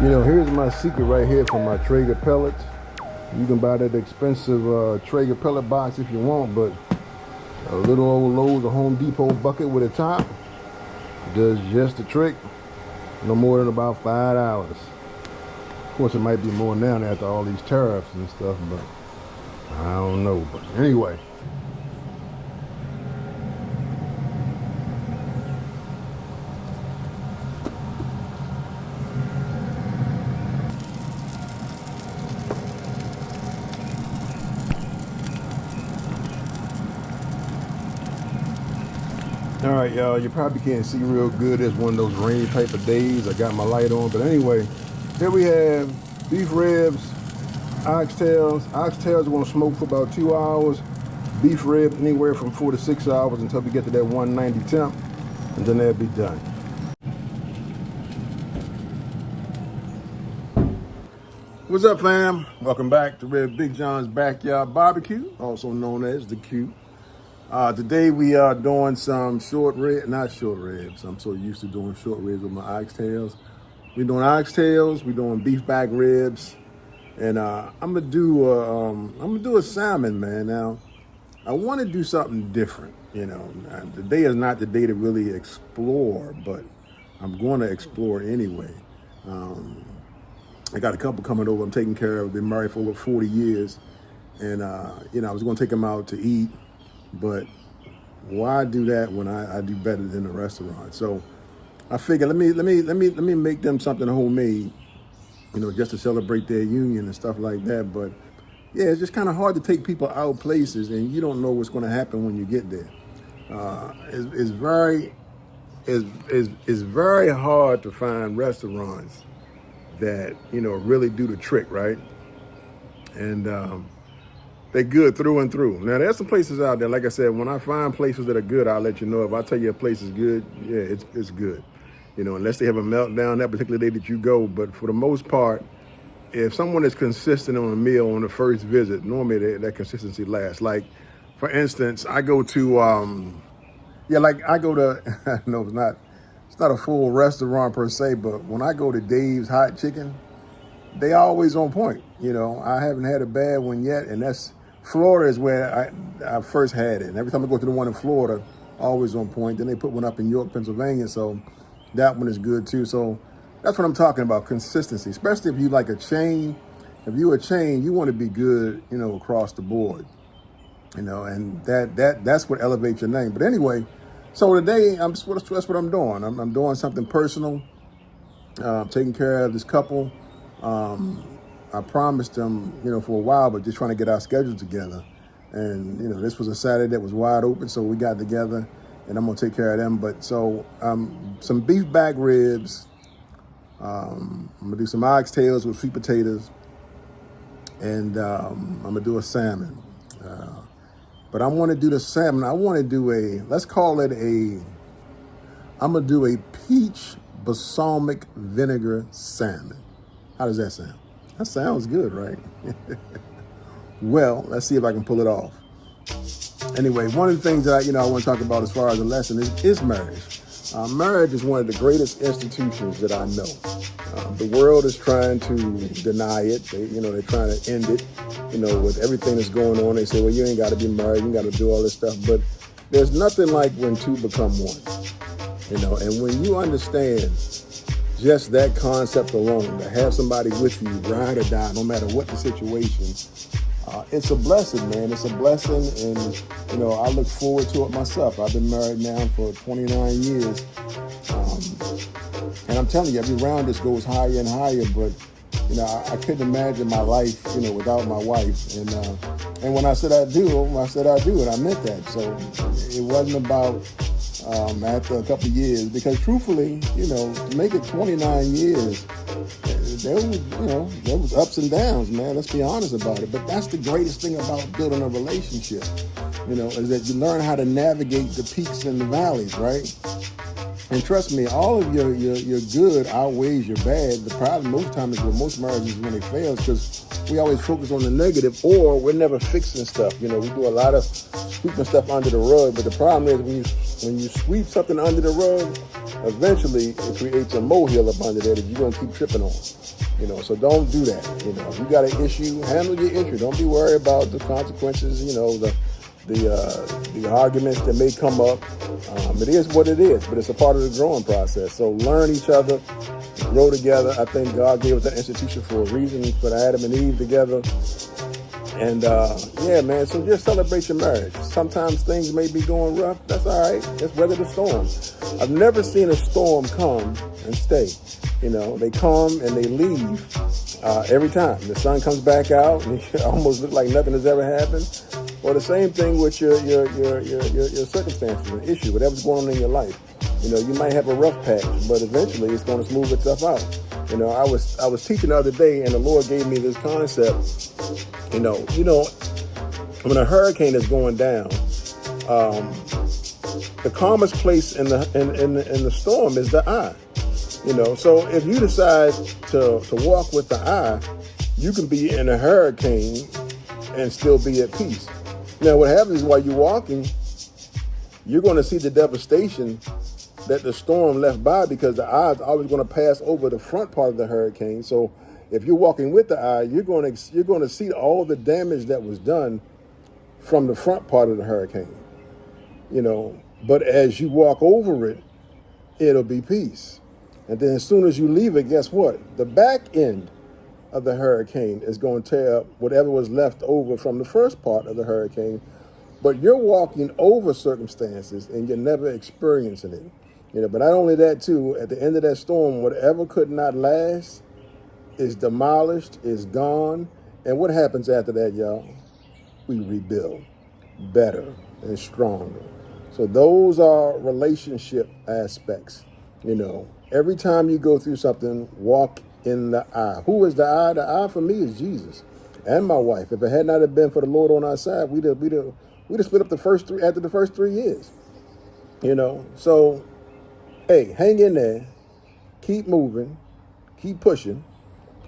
You know, here's my secret right here for my Traeger pellets. You can buy that expensive Traeger pellet box if you want, but a little old Lowe's or Home Depot bucket with a top does just the trick. No more than about 5 hours. Of course, it might be more now after all these tariffs and stuff, but I don't know. But anyway. All right, y'all, you probably can't see real good. It's one of those rain type of days. I got my light on, but anyway, here we have beef ribs, oxtails. Oxtails are gonna smoke for about 2 hours. Beef ribs anywhere from 4 to 6 hours until we get to that 190 temp, and then they'll be done. What's up, fam? Welcome back to revbigjohn's Backyard Barbecue, also known as The Q. Today we are doing some not short ribs. I'm so used to doing short ribs with my oxtails. We're doing oxtails, we're doing beef back ribs, and I'm gonna do a salmon, man. Now, I want to do something different. You know, today is not the day to really explore, but I'm going to explore anyway. I got a couple coming over I'm taking care of. Been married for over 40 years, and you know, I was going to take them out to eat. But why do that when I do better than the restaurant? So I figured let me make them something homemade, you know, just to celebrate their union and stuff like that. But yeah, it's just kind of hard to take people out places and you don't know what's going to happen when you get there. It's very hard to find restaurants that, you know, really do the trick, right? And they're good through and through. Now, there's some places out there, like I said, when I find places that are good, I'll let you know. If I tell you a place is good, yeah, it's good. You know, unless they have a meltdown that particular day that you go. But for the most part, if someone is consistent on a meal on the first visit, normally that consistency lasts. Like, for instance, I go to, I go to, no, it's not a full restaurant per se, but when I go to Dave's Hot Chicken, they always on point. You know, I haven't had a bad one yet, and Florida is where I first had it. And every time I go to the one in Florida, always on point. Then they put one up in York, Pennsylvania, so that one is good too. So that's what I'm talking about, consistency, especially if you like a chain. If you're a chain, you want to be good, you know, across the board, you know, and that's what elevates your name. But anyway, so today, that's what I'm doing. I'm doing something personal, taking care of this couple. I promised them, you know, for a while, but just trying to get our schedule together. And, you know, this was a Saturday that was wide open, so we got together, and I'm going to take care of them. But so some beef back ribs. I'm going to do some oxtails with sweet potatoes. And I'm going to do a salmon. But I want to do the salmon. I want to do I'm going to do a peach balsamic vinegar salmon. How does that sound? That sounds good, right? Well, let's see if I can pull it off. Anyway, one of the things that I want to talk about as far as a lesson is marriage. Marriage is one of the greatest institutions that I know. The world is trying to deny it. They're trying to end it. You know, with everything that's going on, they say, well, you ain't got to be married. You got to do all this stuff. But there's nothing like when two become one. You know, and when you understand just that concept alone, to have somebody with you, ride or die, no matter what the situation, it's a blessing, man. It's a blessing, and, you know, I look forward to it myself. I've been married now for 29 years, and I'm telling you, every round just goes higher and higher, but, you know, I couldn't imagine my life, you know, without my wife, and when I said I do, and I meant that, so it wasn't about after a couple of years, because truthfully, you know, to make it 29 years, there was ups and downs, man. Let's be honest about it. But that's the greatest thing about building a relationship, you know, is that you learn how to navigate the peaks and the valleys, right? And trust me, all of your good outweighs your bad. The problem most times is with most marriages when it fails, because we always focus on the negative, or we're never fixing stuff. You know, we do a lot of sweeping stuff under the rug, but the problem is when you sweep something under the rug, eventually it creates a molehill up under there that you're gonna keep tripping on. So don't do that. If you got an issue, handle your issue. Don't be worried about the consequences. The arguments that may come up. It is what it is, but it's a part of the growing process. So learn each other, grow together. I think God gave us that institution for a reason, put Adam and Eve together. And yeah, man, so just celebrate your marriage. Sometimes things may be going rough. That's all right. Just weather the storm. I've never seen a storm come and stay. They come and they leave every time. The sun comes back out and it almost looks like nothing has ever happened. Or the same thing with your circumstances, an issue, whatever's going on in your life. You might have a rough patch, but eventually it's going to smooth itself out. I was teaching the other day, and the Lord gave me this concept. When a hurricane is going down, the calmest place in the storm is the eye. So if you decide to walk with the eye, you can be in a hurricane and still be at peace. Now, what happens is while you're walking, you're going to see the devastation that the storm left by, because the eye is always going to pass over the front part of the hurricane. So if you're walking with the eye, you're going to see all the damage that was done from the front part of the hurricane. But as you walk over it, it'll be peace. And then as soon as you leave it, guess what? The back end of the hurricane is going to tear up whatever was left over from the first part of the hurricane. But you're walking over circumstances and you're never experiencing it. But not only that too, at the end of that storm, whatever could not last is demolished, is gone. And what happens after that, y'all? We rebuild better and stronger. So those are relationship aspects. Every time you go through something, walk in the eye. Who is the eye? The eye for me is Jesus and my wife. If it had not have been for the Lord on our side, we'd have split up after the first 3 years. So hey, hang in there, keep moving, keep pushing,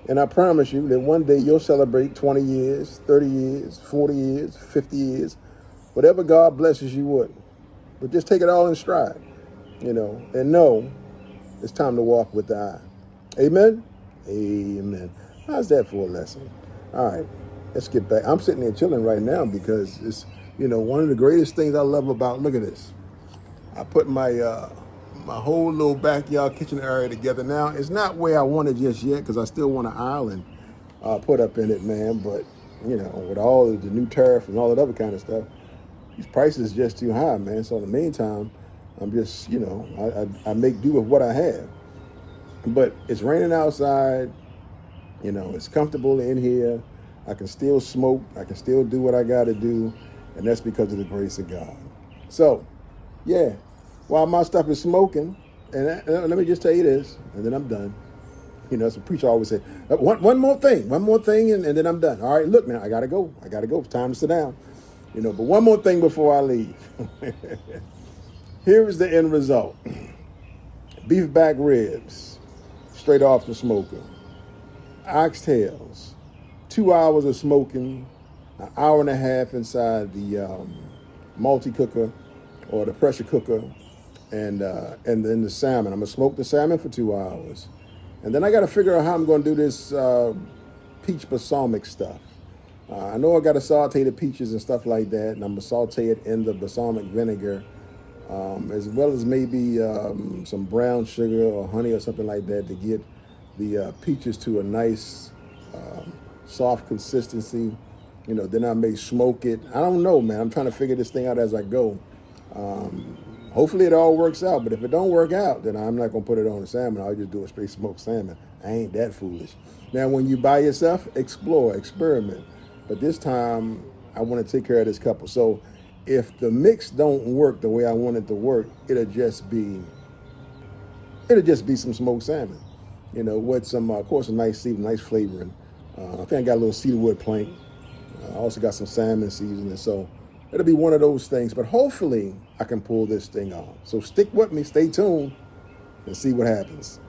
and I promise you that one day you'll celebrate 20 years, 30 years, 40 years, 50 years, whatever God blesses you with. But just take it all in stride, and know it's time to walk with the eye. Amen? Amen. How's that for a lesson? All right, let's get back. I'm sitting there chilling right now because it's, one of the greatest things I love about, look at this. I put my whole little backyard kitchen area together now. It's not where I want it just yet because I still want an island put up in it, man. But, with all of the new tariff and all that other kind of stuff, these prices are just too high, man. So in the meantime, I'm just, I make do with what I have. But it's raining outside. It's comfortable in here. I can still smoke. I can still do what I got to do. And that's because of the grace of God. So, yeah, while my stuff is smoking, and let me just tell you this, and then I'm done. As a preacher always say, one more thing, and then I'm done. All right, look, man, I got to go. It's time to sit down. But one more thing before I leave. Here is the end result. Beef back ribs, straight off the smoker. Oxtails, 2 hours of smoking, an hour and a half inside the multi-cooker or the pressure cooker, and then the salmon. I'm going to smoke the salmon for 2 hours. And then I got to figure out how I'm going to do this peach balsamic stuff. I know I got to saute the peaches and stuff like that, and I'm going to saute it in the balsamic vinegar, as well as maybe some brown sugar or honey or something like that to get the peaches to a nice soft consistency. Then I may smoke it. I don't know, man. I'm trying to figure this thing out as I go. Hopefully it all works out, but if it don't work out, then I'm not going to put it on the salmon. I'll just do a straight smoked salmon. I ain't that foolish. Now, when you by yourself, explore, experiment. But this time, I want to take care of this couple. So if the mix don't work the way I want it to work, it'll just be some smoked salmon, with some, of course, a nice flavoring. I think I got a little cedarwood plank. I also got some salmon seasoning. So it'll be one of those things. But hopefully I can pull this thing off. So stick with me, stay tuned, and see what happens.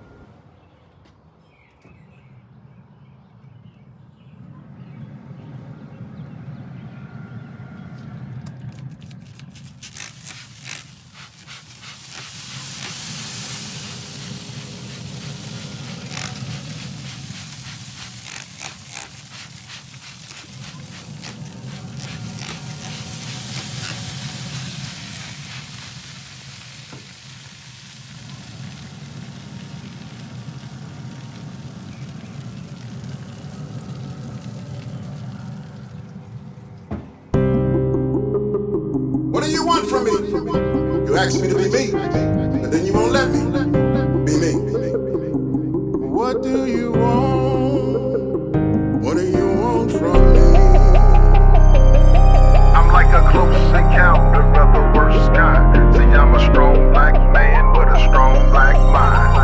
want from me? You asked me to be me, but then you won't let me be me. What do you want? What do you want from me? I'm like a close encounter of the worst kind. See, I'm a strong black man with a strong black mind.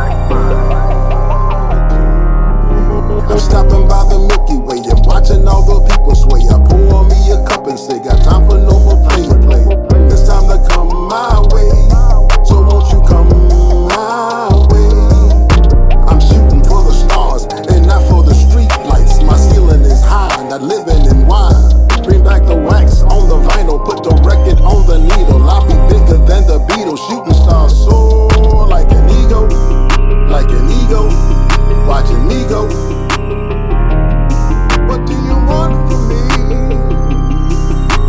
I'm stopping by the Milky Way and watching all the people sway. I pour me a cup and say, got time for no more play. It's time to come my way, so won't you come my way? I'm shooting for the stars and not for the street lights. My ceiling is high, not living in wine. Bring back the wax on the vinyl, put the record on the needle. I'll be bigger than the Beatles, shooting stars soar like an ego, watching me go. What do you want from me?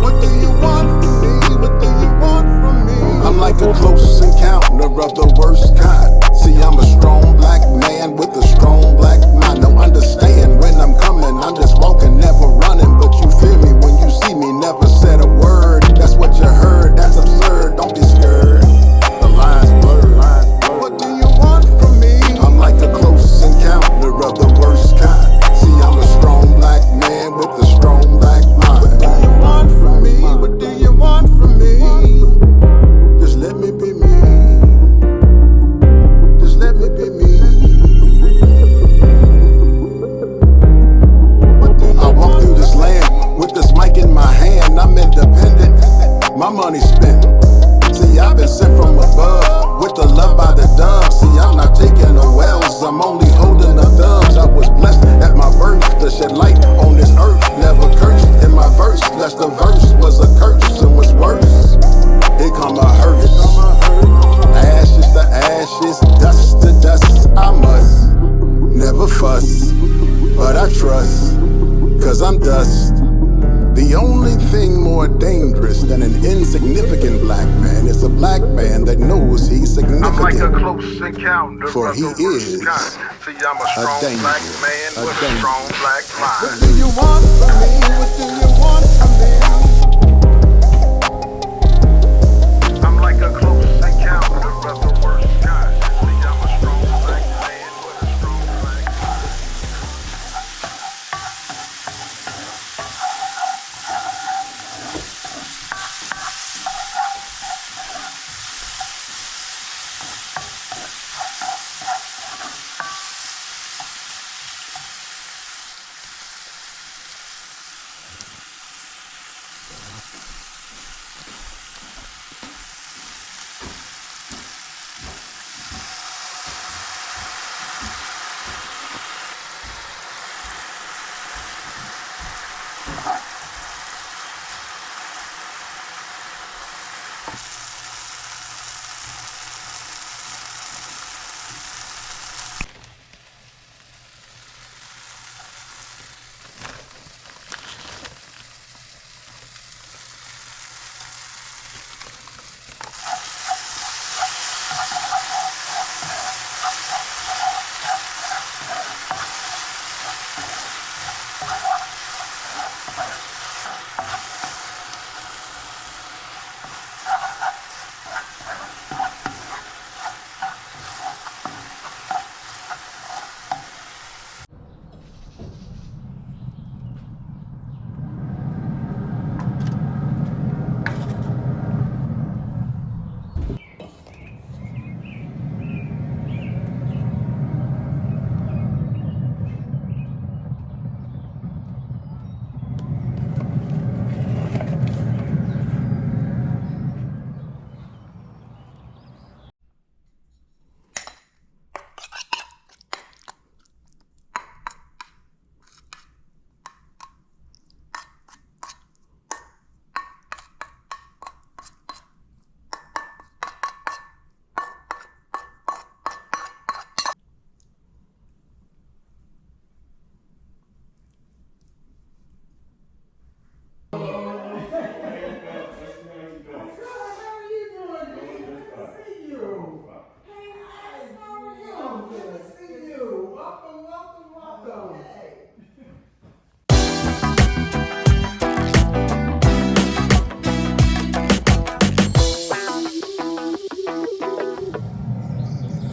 What do you want from me? What do you want from me? I'm like a close encounter of the worst kind. See, I'm a strong black man with a strong black mind. Don't understand when I'm coming, I'm just walking, never running. But you feel me when you see me, never said a word. That's what you heard, that's absurd, don't be scared. The lines blurred. What do you want from me? I'm like a close encounter of the worst kind. See, I'm a strong black man with a strong black mind. What do you want from me? What do you want from me? Just let me be me. Just let me be me. I walk through this land with this mic in my hand. I'm independent, my money's spent. See, I've been sent from above with the love by the dove. See, I'm not taking the wells, I'm only holding the thumbs. I was blessed at my birth to shed light on this earth. Never cursed in my verse, lest the verse was a curse and was worse. Here come a hearse. Ashes to ashes, dust to dust. I must never fuss, but I trust, cause I'm dust. The only thing more dangerous than an insignificant black man is a black man that knows he's I'm like a significant. close encounter For of he the worst is kind. See, I'm a strong danger, black man a with a danger. strong black mind. What do you want from me? What do you want from me? I'm like a close encounter of the worst kind. See, I'm a strong black man with a strong black mind.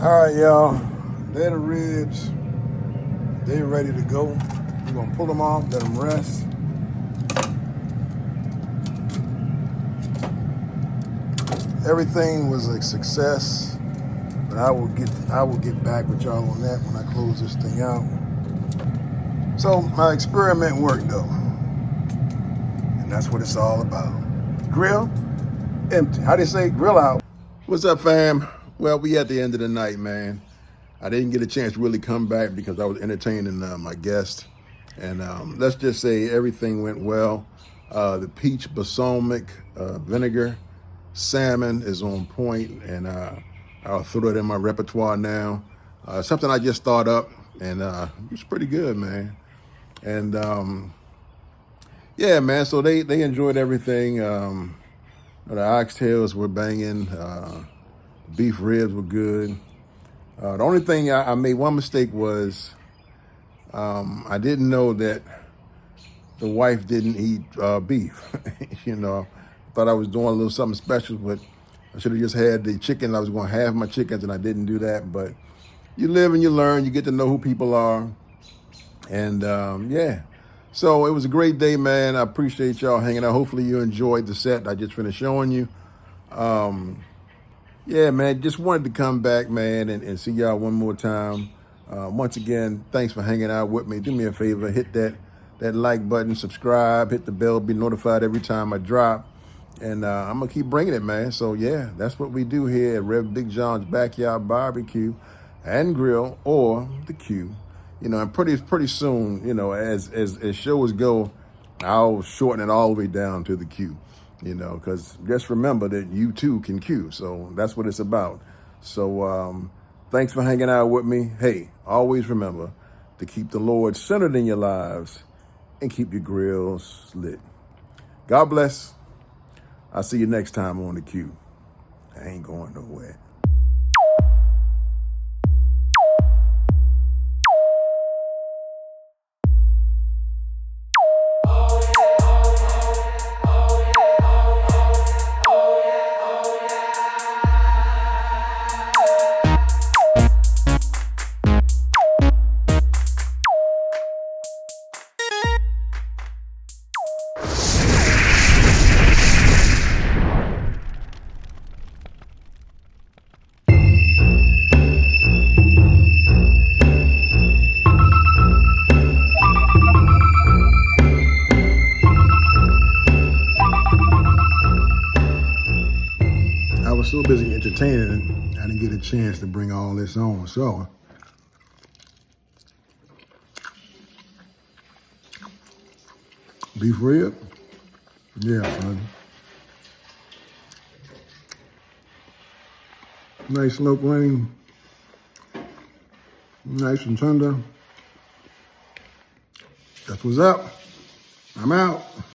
All right, y'all. They're the ribs. They're ready to go. We're gonna pull them off, let them rest. Everything was a success, but I will get back with y'all on that when I close this thing out. So my experiment worked though, and that's what it's all about. Grill empty. How do you say grill out? What's up, fam? Well, we at the end of the night, man. I didn't get a chance to really come back because I was entertaining my guest, and let's just say everything went well. The peach balsamic vinegar salmon is on point, and I'll throw it in my repertoire now. Something I just thought up, and it was pretty good, man. And yeah, man, so they enjoyed everything. The oxtails were banging. Beef ribs were good. The only thing I made one mistake was I didn't know that the wife didn't eat beef. You know, I thought I was doing a little something special, but I should have just had the chicken. I was going to have my chickens, and I didn't do that. But you live and you learn. You get to know who people are. And yeah, so it was a great day, man. I appreciate y'all hanging out. Hopefully you enjoyed the set I just finished showing you. Yeah, man, just wanted to come back, man, and see y'all one more time. Once again, thanks for hanging out with me. Do me a favor, hit that like button, subscribe, hit the bell, be notified every time I drop. And I'm going to keep bringing it, man. So, yeah, that's what we do here at Rev Big John's Backyard Barbecue and Grill, or the Q. You know, and pretty soon, you know, as shows go, I'll shorten it all the way down to the Q. You know, because just remember that you too can Q. So that's what it's about. So thanks for hanging out with me. Hey, always remember to keep the Lord centered in your lives and keep your grills lit. God bless. I'll see you next time on the Q. I ain't going nowhere. I was so busy entertaining, I didn't get a chance to bring all this on. So, beef rib, yeah, son. Nice slow flame, nice and tender. That's what's up. I'm out.